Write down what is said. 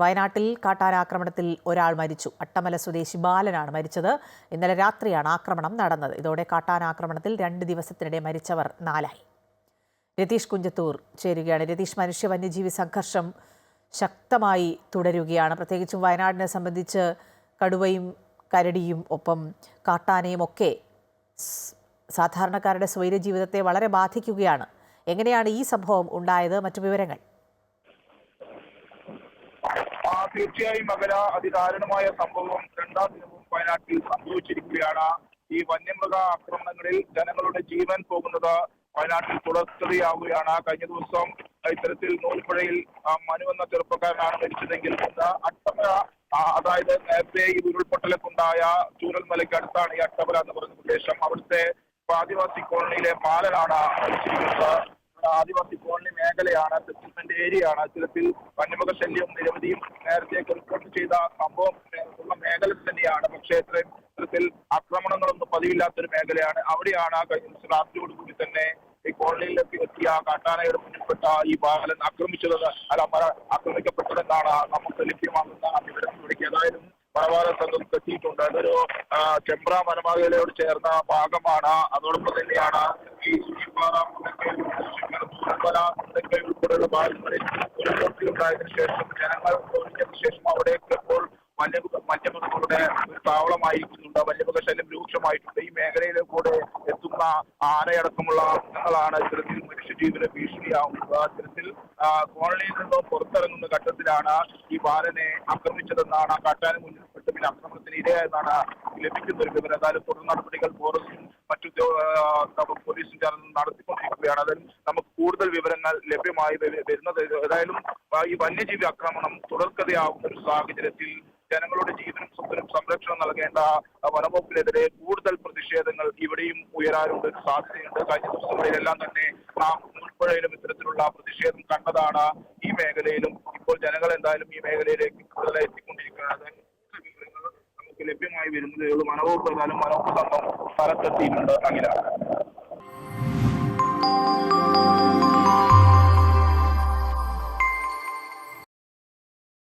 വയനാട്ടിൽ കാട്ടാനാക്രമണത്തിൽ ഒരാൾ മരിച്ചു. അട്ടമല സ്വദേശി ബാലനാണ് മരിച്ചത്. ഇന്നലെ രാത്രിയാണ് ആക്രമണം നടന്നത്. ഇതോടെ കാട്ടാനാക്രമണത്തിൽ 2 ദിവസത്തിനിടെ മരിച്ചവർ 4ആയി. രതീഷ് കുഞ്ചത്തൂർ ചേരുകയാണ്. രതീഷ്, മനുഷ്യ വന്യജീവി സംഘർഷം ശക്തമായി തുടരുകയാണ്. പ്രത്യേകിച്ചും വയനാടിനെ സംബന്ധിച്ച് കടുവയും കരടിയും ഒപ്പം കാട്ടാനയും ഒക്കെ സാധാരണക്കാരുടെ സ്വൈര ജീവിതത്തെ വളരെ ബാധിക്കുകയാണ്. എങ്ങനെയാണ് ഈ സംഭവം ഉണ്ടായത്? മറ്റു വിവരങ്ങൾ? തീർച്ചയായും മകര അതിദാരുണമായ സംഭവം 2ാം ദിനവും വയനാട്ടിൽ സംഭവിച്ചിരിക്കുകയാണ്. ഈ വന്യമൃഗ ആക്രമണങ്ങളിൽ ജനങ്ങളുടെ ജീവൻ പോകുന്നത് വയനാട്ടിൽ തുടർച്ചയാവുകയാണ്. കഴിഞ്ഞ ദിവസം ഇത്തരത്തിൽ നൂൽപ്പുഴയിൽ മനു എന്ന ചെറുപ്പക്കാരനാണ് മരിച്ചതെങ്കിൽ അട്ടമല, അതായത് നേരത്തെ ഈ ഉരുൾപൊട്ടലൊക്കെ ഉണ്ടായ ചൂരൽമലയ്ക്ക് അടുത്താണ് ഈ അട്ടമല എന്ന് പറയുന്ന പ്രദേശം. അവിടുത്തെ ആദിവാസി കോളനിയിലെ ബാലനാണ് മരിച്ചിരിക്കുന്നത്. ആദിവാസി കോളനി മേഖലയാണ്, സെറ്റിൽമെന്റ് ഏരിയയാണ്. ഇത്തരത്തിൽ വന്യമൃഗ ശല്യം നിരവധിയും നേരത്തെ റിപ്പോർട്ട് ചെയ്ത സംഭവം ഉള്ള മേഖല തന്നെയാണ്. പക്ഷേ ഇത്തരത്തിൽ ആക്രമണങ്ങളൊന്നും പതിവില്ലാത്തൊരു മേഖലയാണ്. അവിടെയാണ് കഴിഞ്ഞ ദിവസം രാത്രിയോടുകൂടി തന്നെ ഈ കോളനിയിലേക്ക് എത്തിയ കാട്ടാനയുടെ മുന്നിൽപ്പെട്ട ഈ ബാലൻ ആക്രമിക്കപ്പെട്ടതെന്നാണ് നമുക്ക് ലഭ്യമാകുന്ന വിവരം. ഏതായാലും മണവാള സംഘം എത്തിയിട്ടുണ്ട്. അതൊരു ചെമ്പ്ര വനമേഖലയോട് ചേർന്ന ഭാഗമാണ്. അതോടൊപ്പം തന്നെയാണ് ഈ ഉൾപ്പെടെയുള്ള ഭാഗങ്ങളിൽ ഉരുൾപൊട്ടലുണ്ടായതിനു ശേഷം ജനങ്ങൾ ഒഴിഞ്ഞതിനു ശേഷം അവിടേക്ക് ഇപ്പോൾ വന്യമൃഗങ്ങളുടെ ഒരു താവളമായിരിക്കുന്നുണ്ട്. വന്യമൃഗ ശല്യം രൂക്ഷമായിട്ടുണ്ട്. ഈ മേഖലയിലേക്കൂടെ എത്തുന്ന ആനയടക്കമുള്ള മൃഗങ്ങളാണ് ഇത്തരത്തിൽ മനുഷ്യജീവന് ഭീഷണിയാവുന്നത്. ഇത്തരത്തിൽ കോളനിയിൽ നിന്നും പുറത്തിറങ്ങുന്ന ഘട്ടത്തിലാണ് ഈ ബാലനെ ആക്രമിച്ചതെന്നാണ് കാട്ടാന മുന്നിൽപ്പെട്ട് പിന്നെ ആക്രമണത്തിന് ഇരയായെന്നാണ് ലഭിക്കുന്ന ഒരു വിവരം. ഏതായാലും തുടർ നടപടികൾ ഫോറസ്റ്റും മറ്റു പോലീസും ചേർന്ന് നടത്തിക്കൊണ്ടിരിക്കുകയാണ്. അതിൽ നമുക്ക് കൂടുതൽ വിവരങ്ങൾ ലഭ്യമായി വരുന്നത്. ഏതായാലും ഈ വന്യജീവി ആക്രമണം തുടർക്കഥയാവുന്ന ഒരു സാഹചര്യത്തിൽ ജനങ്ങളുടെ ജീവനും സ്വത്തിനും സംരക്ഷണം നൽകേണ്ട വനംവകുപ്പിനെതിരെ കൂടുതൽ പ്രതിഷേധങ്ങൾ ഇവിടെയും ഉയരാനുള്ള ഒരു സാധ്യതയുണ്ട്. കഴിഞ്ഞ ദിവസങ്ങളിലെല്ലാം തന്നെ നാം ഉൾപ്പെടെയും ഇത്തരത്തിലുള്ള പ്രതിഷേധം കണ്ടതാണ്. ഈ മേഖലയിലും ഇപ്പോൾ ജനങ്ങൾ എന്തായാലും ഈ മേഖലയിലേക്ക് കൂടുതലായി എത്തിക്കൊണ്ടിരിക്കുകയാണ്. വിവരങ്ങൾ നമുക്ക് ലഭ്യമായി വരുന്നതേ ഉള്ളൂ. വനംവകുപ്പ് ഏതായാലും വനംവകുപ്പ് സംഘം സ്ഥലത്തെത്തിയിട്ടുണ്ട്. അഖില.